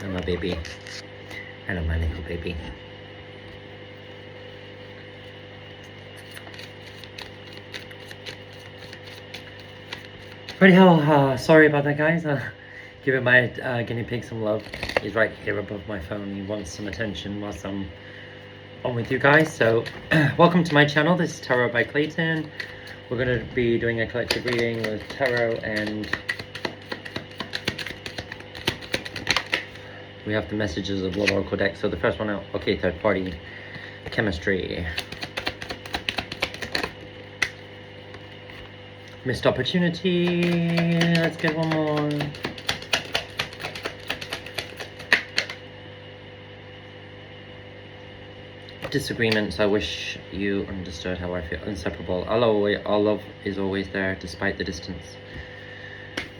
my baby. Hello, my little baby. Anyhow, sorry about that, guys. Giving my guinea pig some love. He's right here above my phone. He wants some attention whilst I'm on with you guys. So, welcome to my channel. This is Tarot by Clayton. We're going to be doing a collective reading with tarot, and we have the messages of Love Oracle deck. So the first one out, okay, third party chemistry. Missed opportunity. Let's get one more. Disagreements. I wish you understood how I feel. Inseparable. Our love is always there despite the distance.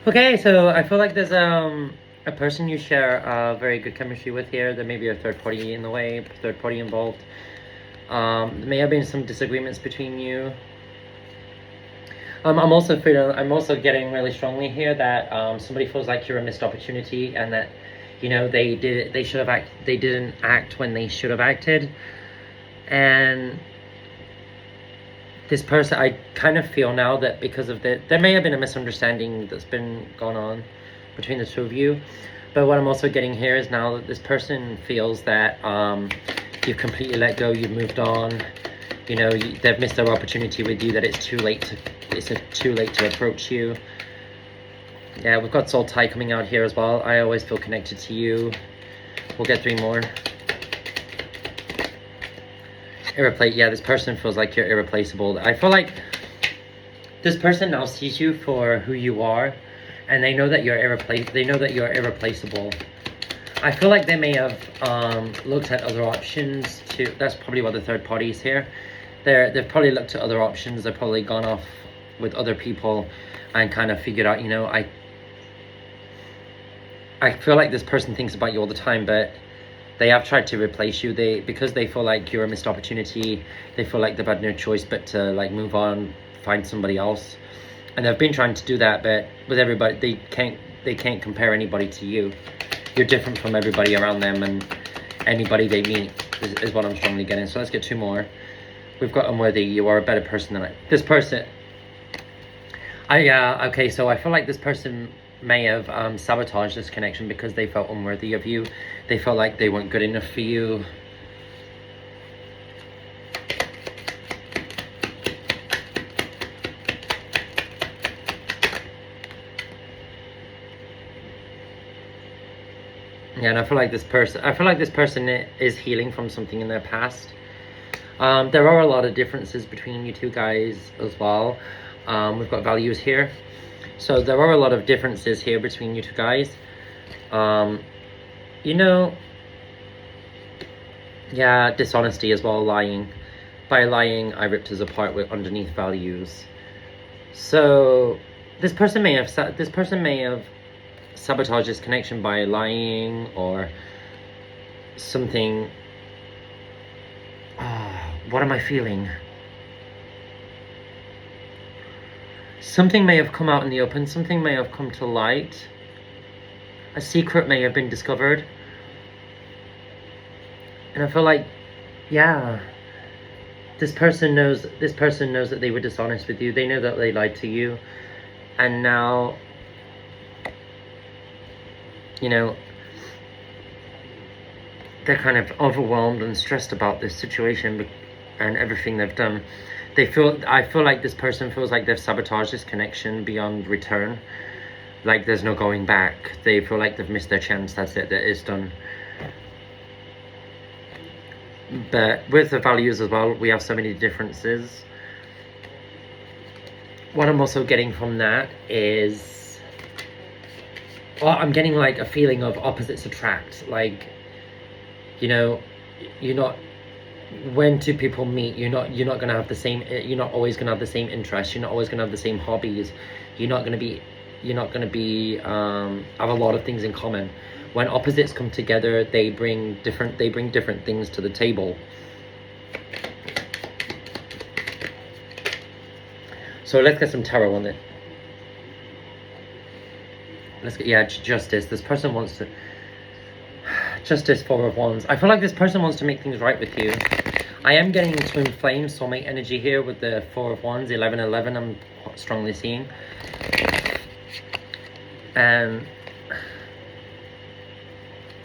Okay, so I feel like there's a person you share very good chemistry with here. There may be a third party in the way, third party involved. There may have been some disagreements between you. I'm also getting really strongly here that somebody feels like you're a missed opportunity, and that, you know, they didn't act when they should have acted. And this person, I kind of feel now that because of there may have been a misunderstanding that's been going on between the two of you. But what I'm also getting here is now that this person feels that you've completely let go, you've moved on. You know, they've missed their opportunity with you, that it's too late to approach you. Yeah, we've got soul tie coming out here as well. I always feel connected to you. We'll get 3 more. Yeah, this person feels like you're irreplaceable. I feel like this person now sees you for who you are, and they know that you're irreplaceable. I feel like they may have looked at other options too. That's probably what the third party is here. They've probably looked at other options. They've probably gone off with other people and kind of figured out, you know, I feel like this person thinks about you all the time, but they have tried to replace you. Because they feel like you're a missed opportunity, they feel like they've had no choice but to like move on, find somebody else. And they've been trying to do that, but with everybody, they can't compare anybody to you. You're different from everybody around them, and anybody they meet is what I'm strongly getting. So let's get 2 more. We've got unworthy. You are a better person than this person. Okay, so I feel like this person may have sabotaged this connection because they felt unworthy of you. They felt like they weren't good enough for you. Yeah, and I feel like this person is healing from something in their past. There are a lot of differences between you two guys as well. We've got values here. So there are a lot of differences here between you two guys. You know, yeah, dishonesty as well, lying. By lying, I ripped us apart with underneath values. So this person may have sabotaged this connection by lying or something. What am I feeling? Something may have come out in the open. Something may have come to light. A secret may have been discovered. And I feel like, yeah, this person knows that they were dishonest with you. They know that they lied to you. And now, you know, they're kind of overwhelmed and stressed about this situation and everything they've done. I feel like this person feels like they've sabotaged this connection beyond return. Like there's no going back. They feel like they've missed their chance. That's it. That is done. But with the values as well, we have so many differences. What I'm also getting from that is, well, I'm getting like a feeling of opposites attract. Like, you know, when two people meet, you're not gonna have the same. You're not always gonna have the same interests. You're not always gonna have the same hobbies. You're not gonna have a lot of things in common. When opposites come together, they bring different things to the table. So let's get some tarot on it. Let's get, yeah, justice. This person wants to, Justice, Four of Wands. I feel like this person wants to make things right with you. I am getting twin flame soulmate energy here with the Four of Wands, 1111. I'm strongly seeing. And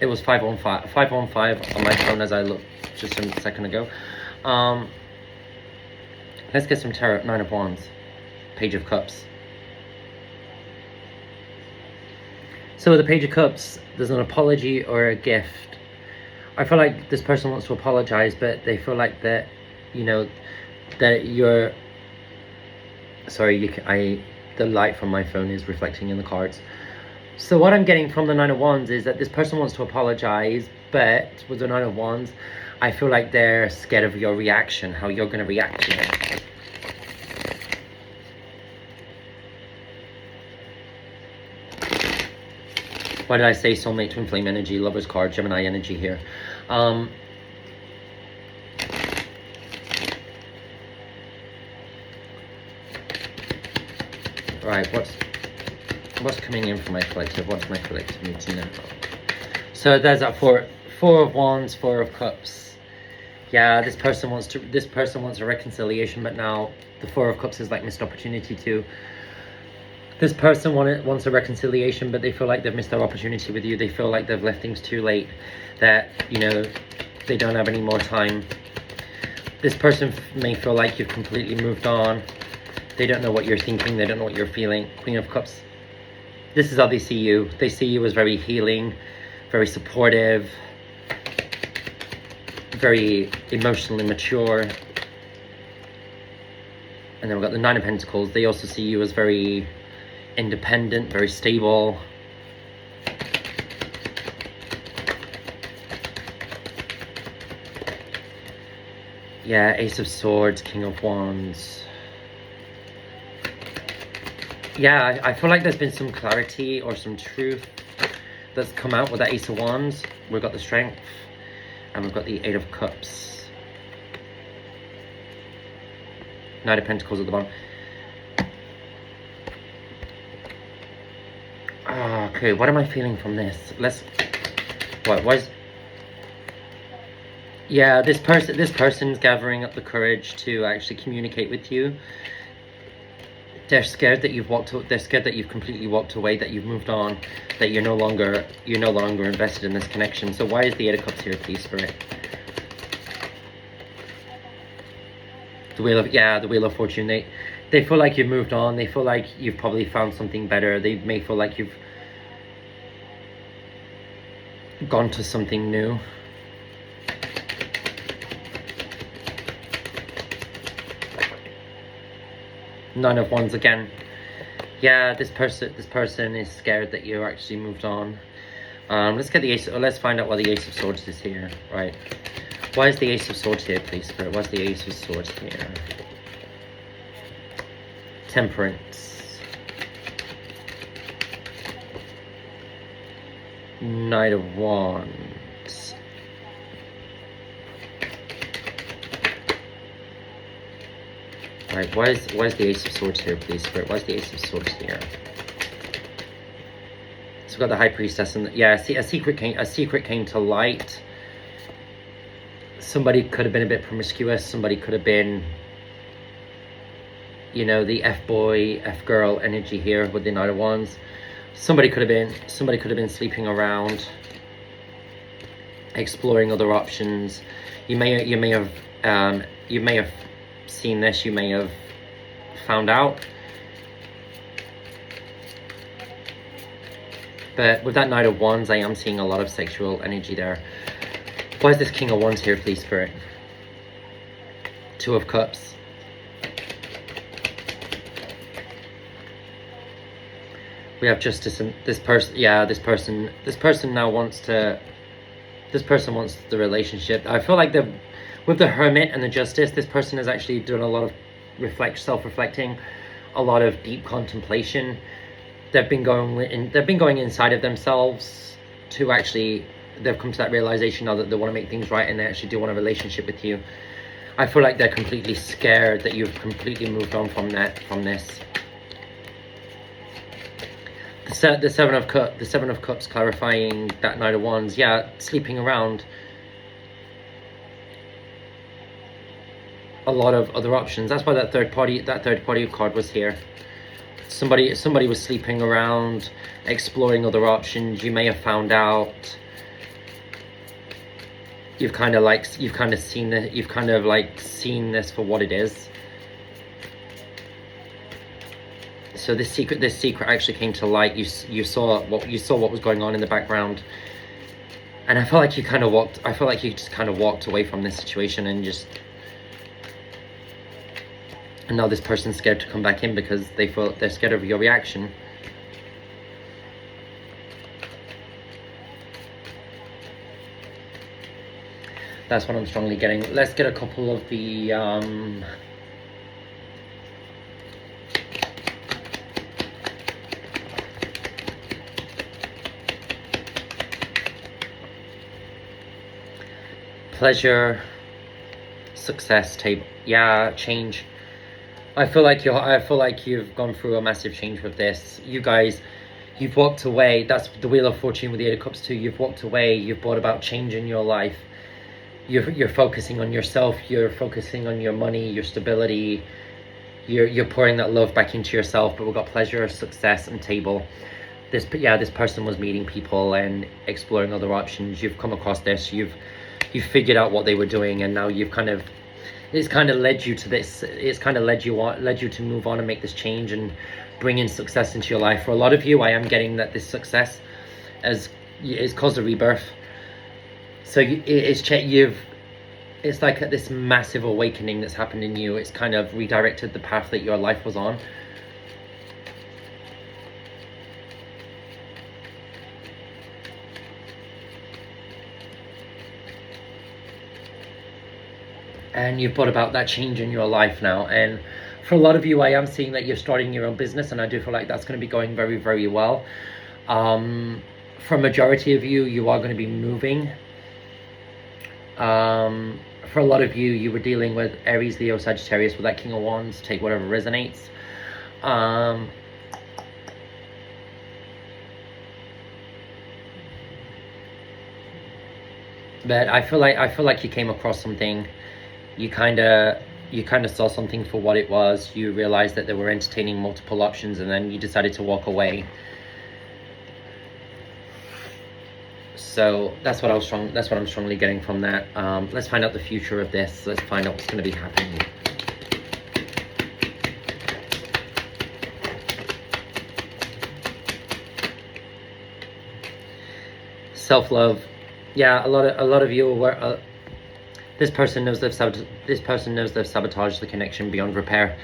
it was 515 on my phone as I looked just a second ago. Let's get some tarot. Nine of Wands, Page of Cups. So with the Page of Cups, there's an apology or a gift. I feel like this person wants to apologize, but they feel like that, you know, that you're... Sorry, the light from my phone is reflecting in the cards. So what I'm getting from the Nine of Wands is that this person wants to apologize, but with the Nine of Wands, I feel like they're scared of your reaction, how you're going to react to it. Why did I say soulmate, twin flame energy, Lover's card, Gemini energy here? Right, what's coming in for my collective? What's my collective need to know? So there's that Four of Wands, Four of Cups. Yeah, this person wants a reconciliation, but now the Four of Cups is like missed opportunity too. This person wants a reconciliation, but they feel like they've missed their opportunity with you. They feel like they've left things too late, that, you know, they don't have any more time. This person may feel like you've completely moved on. They don't know what you're thinking. They don't know what you're feeling. Queen of Cups. This is how they see you. They see you as very healing, very supportive, very emotionally mature. And then we've got the Nine of Pentacles. They also see you as very independent, very stable. Yeah, Ace of Swords, King of Wands. Yeah, I feel like there's been some clarity or some truth that's come out with that Ace of Wands. We've got the Strength, and we've got the Eight of Cups. Knight of Pentacles at the bottom. Okay, what am I feeling from this? Yeah, this person's gathering up the courage to actually communicate with you. They're scared that they're scared that you've completely walked away, that you've moved on, that you're no longer invested in this connection. So why is the Eight of Cups here, please, Spirit? The Wheel of Fortune. They feel like you've moved on. They feel like you've probably found something better. They may feel like you've gone to something new. Nine of Wands again. Yeah, this person is scared that you actually moved on. Let's get the Ace. Let's find out why the Ace of Swords is here. Right. Why is the Ace of Swords here, please, Spirit? Why is the Ace of Swords here? Temperance. Knight of Wands. Right, why is the Ace of Swords here, please, Spirit? Why is the Ace of Swords here? So we've got the High Priestess, and yeah, see, a secret came to light. Somebody could have been a bit promiscuous. Somebody could have been, you know, the F-boy, F-girl energy here with the Knight of Wands. Somebody could have been sleeping around, exploring other options. You may have seen this. You may have found out. But with that Knight of Wands, I am seeing a lot of sexual energy there. Why is this King of Wands here, please, Spirit? Two of Cups. We have Justice, and this person now wants to... This person wants the relationship. I feel like with the Hermit and the Justice, this person has actually done a lot of self-reflecting, a lot of deep contemplation. They've been going inside of themselves to actually, they've come to that realization now that they want to make things right, and they actually do want a relationship with you. I feel like they're completely scared that you've completely moved on from this. The the Seven of Cups clarifying that Knight of Wands. Yeah, sleeping around. A lot of other options. That's why that third party card was here. Somebody was sleeping around, exploring other options. You may have found out. You've kind of seen this for what it is. So this secret actually came to light. You saw what was going on in the background, and I feel like you just kind of walked away from this situation and now this person's scared to come back in because they're scared of your reaction. That's what I'm strongly getting. Let's get a couple of the pleasure, success table. Yeah, change. I feel like you've gone through a massive change with this. You guys, you've walked away. That's the Wheel of Fortune with the Eight of Cups too. You've walked away. You've brought about change in your life. You're focusing on yourself. You're focusing on your money, your stability. You're pouring that love back into yourself. But we've got pleasure, success, and table. This person was meeting people and exploring other options. You've come across this. You've figured out what they were doing, and now it's kind of led you to this. It's kind of led you to move on and make this change and bring in success into your life. For a lot of you, I am getting that this success has caused a rebirth. So it's like this massive awakening that's happened in you. It's kind of redirected the path that your life was on. And you've brought about that change in your life now. And for a lot of you, I am seeing that you're starting your own business, and I do feel like that's going to be going very, very well. For a majority of you, you are going to be moving. For a lot of you, you were dealing with Aries, Leo, Sagittarius with that King of Wands. Take whatever resonates. But I feel like you came across something. You kind of saw something for what it was. You realized that they were entertaining multiple options, and then you decided to walk away. So that's what I'm strongly getting from that. Let's find out the future of this. Let's find out what's going to be happening. Self-love. Yeah, a lot of you were. This person knows they've sabotaged the connection beyond repair.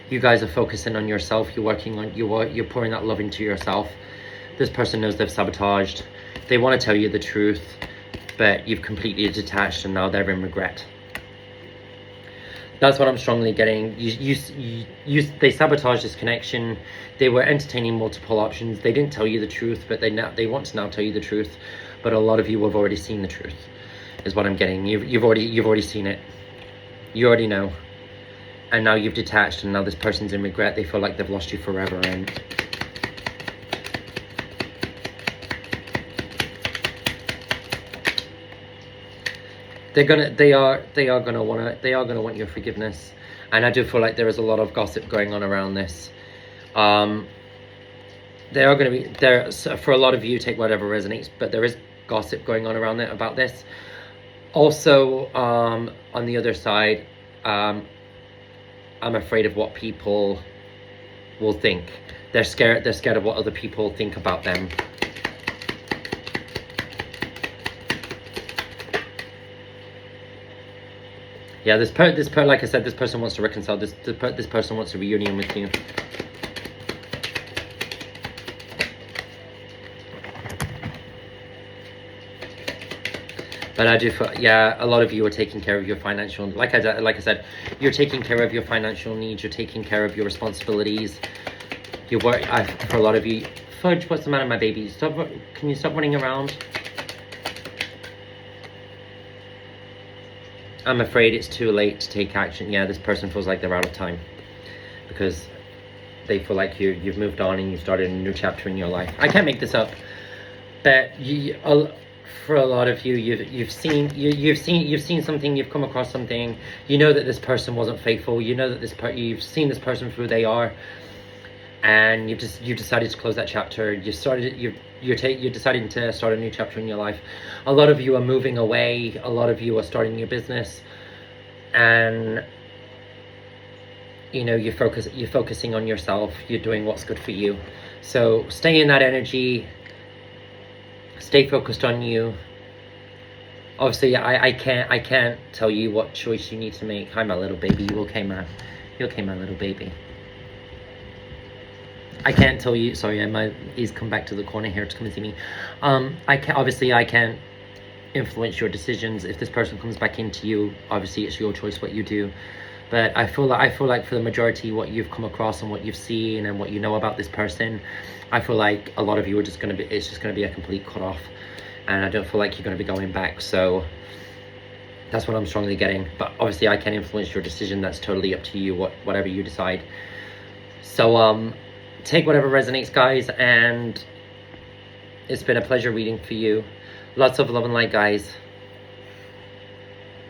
You guys are focusing on yourself. You're pouring that love into yourself. This person knows they've sabotaged. They want to tell you the truth, but you've completely detached, and now they're in regret. That's what I'm strongly getting. They sabotaged this connection. They were entertaining multiple options. They didn't tell you the truth, but they want to now tell you the truth. But a lot of you have already seen the truth, is what I'm getting. You've already seen it. You already know. And now you've detached, and now this person's in regret. They feel like they've lost you forever, and they are gonna want your forgiveness. And I do feel like there is a lot of gossip going on around this. They are going to be there. So for a lot of you, take whatever resonates, but there is gossip going on around it about this. Also, on the other side, I'm afraid of what people will think. They're scared of what other people think about them. Yeah, like I said, this person wants to reconcile. This person wants a reunion with you. But I do feel, yeah, a lot of you are taking care of your financial, like I said, you're taking care of your financial needs. You're taking care of your responsibilities. You work. For a lot of you, Fudge, what's the matter, my baby? Can you stop running around? I'm afraid it's too late to take action. Yeah, this person feels like they're out of time, because they feel like you've moved on and you started a new chapter in your life. I can't make this up, but for a lot of you, you've seen something, you've come across something. You know that this person wasn't faithful. You know that you've seen this person for who they are, and you decided to close that chapter. You're deciding to start a new chapter in your life. A lot of you are moving away. A lot of you are starting your business, and you know, you're focusing on yourself. You're doing what's good for you. So stay in that energy. Stay focused on you. Obviously, I can't tell you what choice you need to make. Hi, my little baby. You okay, man? You okay, my little baby? I can't tell you. Sorry, he's come back to the corner here to come and see me. I can't influence your decisions. If this person comes back into you, obviously it's your choice what you do. But I feel like for the majority, what you've come across and what you've seen and what you know about this person, I feel like a lot of you are it's just gonna be a complete cut off, and I don't feel like you're gonna be going back. So that's what I'm strongly getting. But obviously I can't influence your decision. That's totally up to you, whatever you decide. So take whatever resonates, guys, and it's been a pleasure reading for you. Lots of love and light, guys.